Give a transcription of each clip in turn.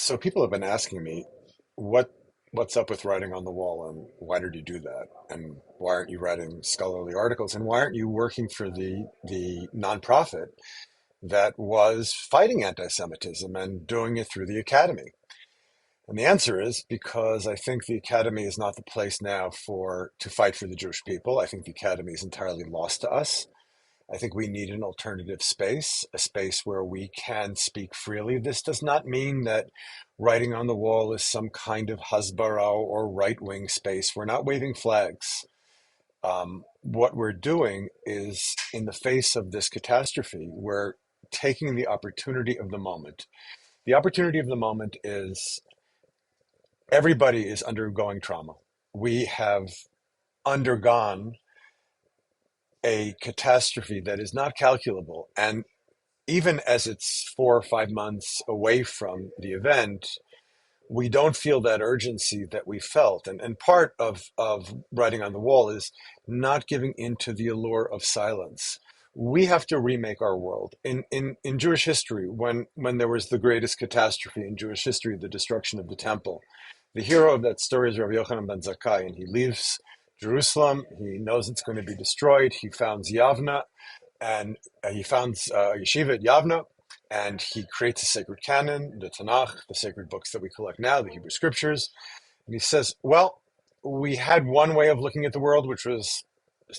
So people have been asking me, what what's up with writing on the wall, and why did you do that? And why aren't you writing scholarly articles? And why aren't you working for the nonprofit that was fighting anti-Semitism and doing it through the Academy? And the answer is because I think the Academy is not the place now for to fight for the Jewish people. I think the Academy is entirely lost to us. I think we need an alternative space, a space where we can speak freely. This does not mean that writing on the wall is some kind of Hasbara or right wing space. We're not waving flags. What we're doing is, in the face of this catastrophe, we're taking the opportunity of the moment. The opportunity of the moment is everybody is undergoing trauma. We have undergone a catastrophe that is not calculable. And even as it's 4 or 5 months away from the event, we don't feel that urgency that we felt. And part of writing on the wall is not giving into the allure of silence. We have to remake our world. In Jewish history, when there was the greatest catastrophe in Jewish history, the destruction of the temple, the hero of that story is Rabbi Yochanan ben Zakkai, and he leaves Jerusalem. He knows it's going to be destroyed. He founds Yavna, and he founds Yeshiva at Yavna, and he creates a sacred canon, the Tanakh, the sacred books that we collect now, the Hebrew Scriptures. And he says, well, we had one way of looking at the world, which was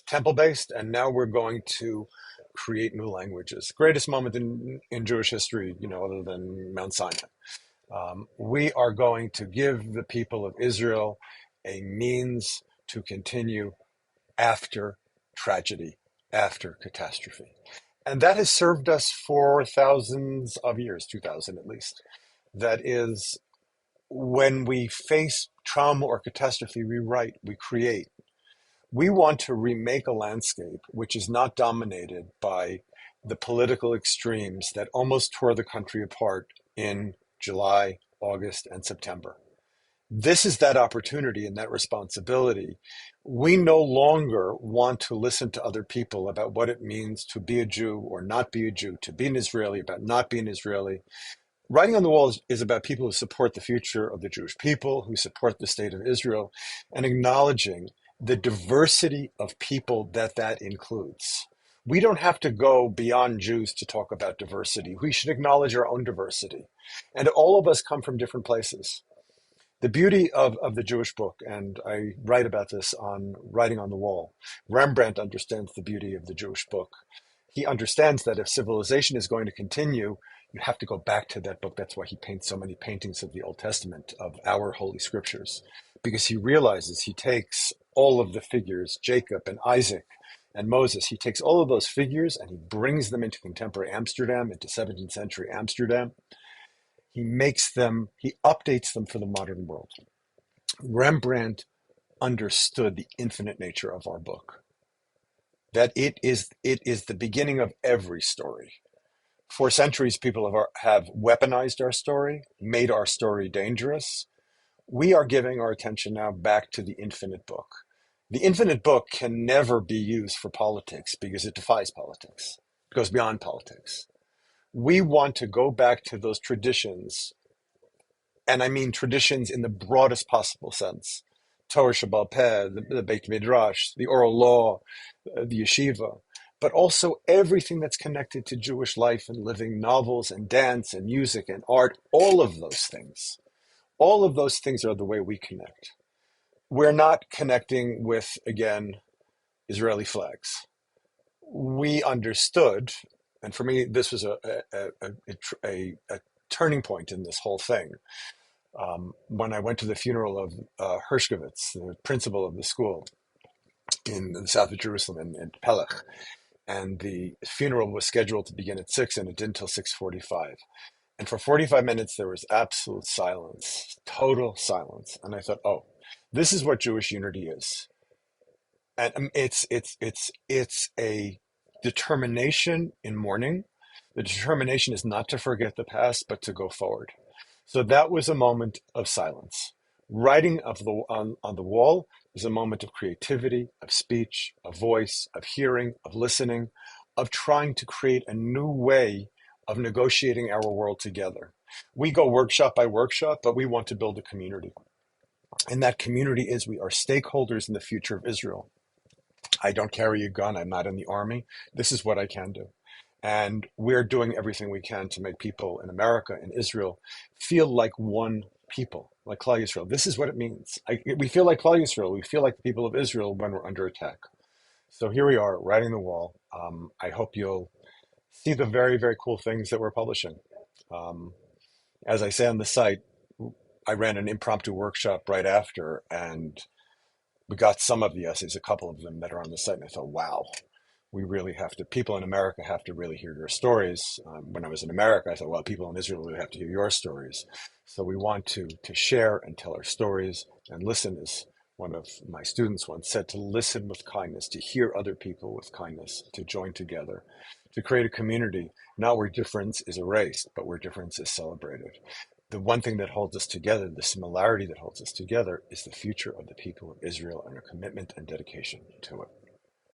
temple-based, and now we're going to create new languages. Greatest moment in Jewish history, other than Mount Sinai. We are going to give the people of Israel a means to continue after tragedy, after catastrophe. And that has served us for thousands of years, 2000 at least. That is, when we face trauma or catastrophe, we write, we create. We want to remake a landscape which is not dominated by the political extremes that almost tore the country apart in July, August, and September. This is that opportunity and that responsibility. We no longer want to listen to other people about what it means to be a Jew or not be a Jew, to be an Israeli, about not being Israeli. Writing on the wall is about people who support the future of the Jewish people, who support the state of Israel, and acknowledging the diversity of people that includes. We don't have to go beyond Jews to talk about diversity. We should acknowledge our own diversity. And all of us come from different places. The beauty of the Jewish book, and I write about this on Writing on the Wall, Rembrandt understands the beauty of the Jewish book. He understands that if civilization is going to continue, you have to go back to that book. That's why he paints so many paintings of the Old Testament, of our Holy Scriptures, because he realizes he takes all of the figures, Jacob and Isaac and Moses, he takes all of those figures and he brings them into contemporary Amsterdam, into 17th century Amsterdam. He updates them for the modern world. Rembrandt understood the infinite nature of our book, that it is the beginning of every story. For centuries, people have weaponized our story, made our story dangerous. We are giving our attention now back to the infinite book. The infinite book can never be used for politics because it defies politics. It goes beyond politics. We want to go back to those traditions, and I mean traditions in the broadest possible sense. Torah Shebaal Peh, the Beit Midrash, the oral law, the yeshiva, but also everything that's connected to Jewish life and living, novels and dance and music and art, all of those things. All of those things are the way we connect. We're not connecting with, again, Israeli flags. We understood, and for me, this was a turning point in this whole thing. When I went to the funeral of Hershkovitz, the principal of the school in the south of Jerusalem, in Pelech, and the funeral was scheduled to begin at 6, and it didn't until 6:45. And for 45 minutes, there was absolute silence, total silence. And I thought, oh, this is what Jewish unity is. And it's a determination in mourning. The determination is not to forget the past, but to go forward. So that was a moment of silence. Writing on the wall is a moment of creativity, of speech, of voice, of hearing, of listening, of trying to create a new way of negotiating our world together. We go workshop by workshop, but we want to build a community. And that community is we are stakeholders in the future of Israel. I don't carry a gun. I'm not in the army. This is what I can do. And we're doing everything we can to make people in America and Israel feel like one people, like Klal Yisrael. This is what it means. We feel like Klal Yisrael. We feel like the people of Israel when we're under attack. So here we are, writing the wall. I hope you'll see the very, very cool things that we're publishing. Um, as I say on the site, I ran an impromptu workshop right after, and we got some of the essays, a couple of them that are on the site, and I thought, wow, we really have to, people in America have to really hear your stories. When I was in America, I thought, well, people in Israel really have to hear your stories. So we want to share and tell our stories and listen, as one of my students once said, to listen with kindness, to hear other people with kindness, to join together, to create a community, not where difference is erased, but where difference is celebrated. The one thing that holds us together, the similarity that holds us together, is the future of the people of Israel and our commitment and dedication to it.